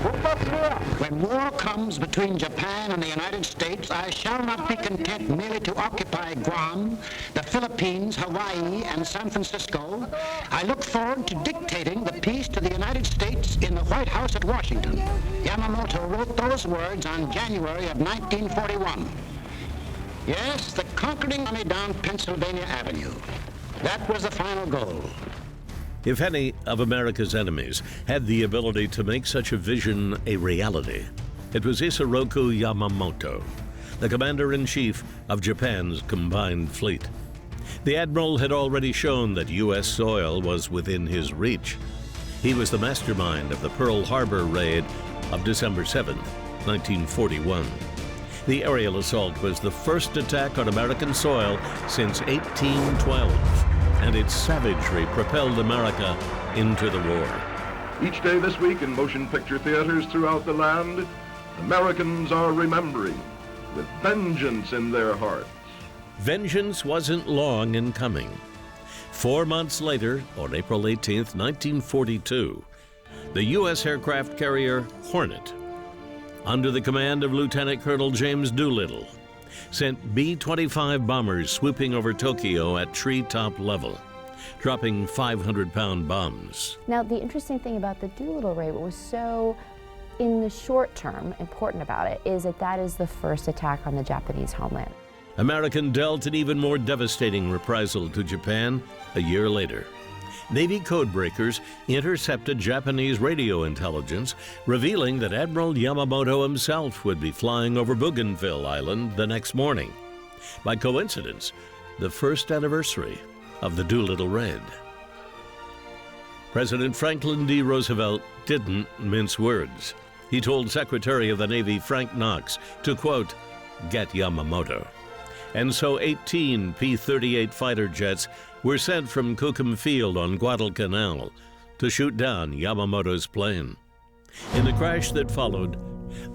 When war comes between Japan and the United States, I shall not be content merely to occupy Guam, the Philippines, Hawaii, and San Francisco. I look forward to dictating the peace to the United States in the White House at Washington. Yamamoto wrote those words on January of 1941. Yes, the conquering army down Pennsylvania Avenue. That was the final goal. If any of America's enemies had the ability to make such a vision a reality, it was Isoroku Yamamoto, the commander-in-chief of Japan's combined fleet. The admiral had already shown that U.S. soil was within his reach. He was the mastermind of the Pearl Harbor raid of December 7, 1941. The aerial assault was the first attack on American soil since 1812. And its savagery propelled America into the war. Each day this week in motion picture theaters throughout the land, Americans are remembering with vengeance in their hearts. Vengeance wasn't long in coming. 4 months later, on April 18, 1942, the U.S. aircraft carrier Hornet, under the command of Lieutenant Colonel James Doolittle, sent B-25 bombers swooping over Tokyo at treetop level, dropping 500-pound bombs. Now, the interesting thing about the Doolittle raid, what was so, in the short term, important about it, is that that is the first attack on the Japanese homeland. America dealt an even more devastating reprisal to Japan a year later. Navy codebreakers intercepted Japanese radio intelligence, revealing that Admiral Yamamoto himself would be flying over Bougainville Island the next morning. By coincidence, the first anniversary of the Doolittle raid. President Franklin D. Roosevelt didn't mince words. He told Secretary of the Navy Frank Knox to, quote, "get Yamamoto." And so 18 P-38 fighter jets were sent from Cookham Field on Guadalcanal to shoot down Yamamoto's plane. In the crash that followed,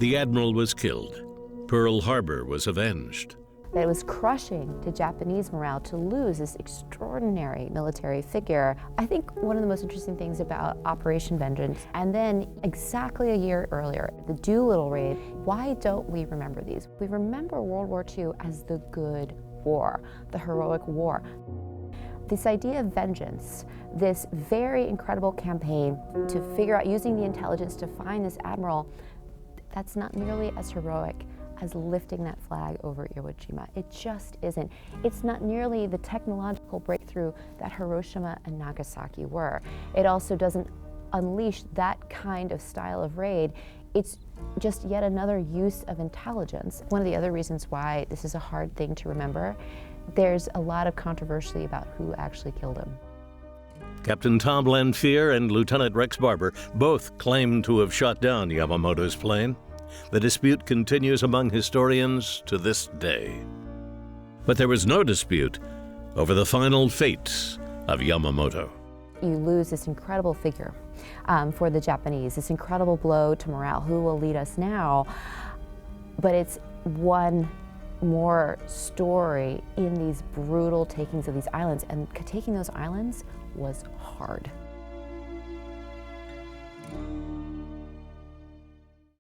the admiral was killed. Pearl Harbor was avenged. It was crushing to Japanese morale to lose this extraordinary military figure. I think one of the most interesting things about Operation Vengeance, and then exactly a year earlier, the Doolittle raid, why don't we remember these? We remember World War II as the good war, the heroic war. This idea of vengeance, this very incredible campaign to figure out, using the intelligence to find this admiral, that's not nearly as heroic as lifting that flag over Iwo Jima. It just isn't. It's not nearly the technological breakthrough that Hiroshima and Nagasaki were. It also doesn't unleash that kind of style of raid. It's just yet another use of intelligence. One of the other reasons why this is a hard thing to remember, there's a lot of controversy about who actually killed him. Captain Tom Lanphier and Lieutenant Rex Barber both claim to have shot down Yamamoto's plane. The dispute continues among historians to this day. But there was no dispute over the final fate of Yamamoto. You lose this incredible figure for the Japanese, this incredible blow to morale. Who will lead us now? But it's one more story in these brutal takings of these islands, and taking those islands was hard.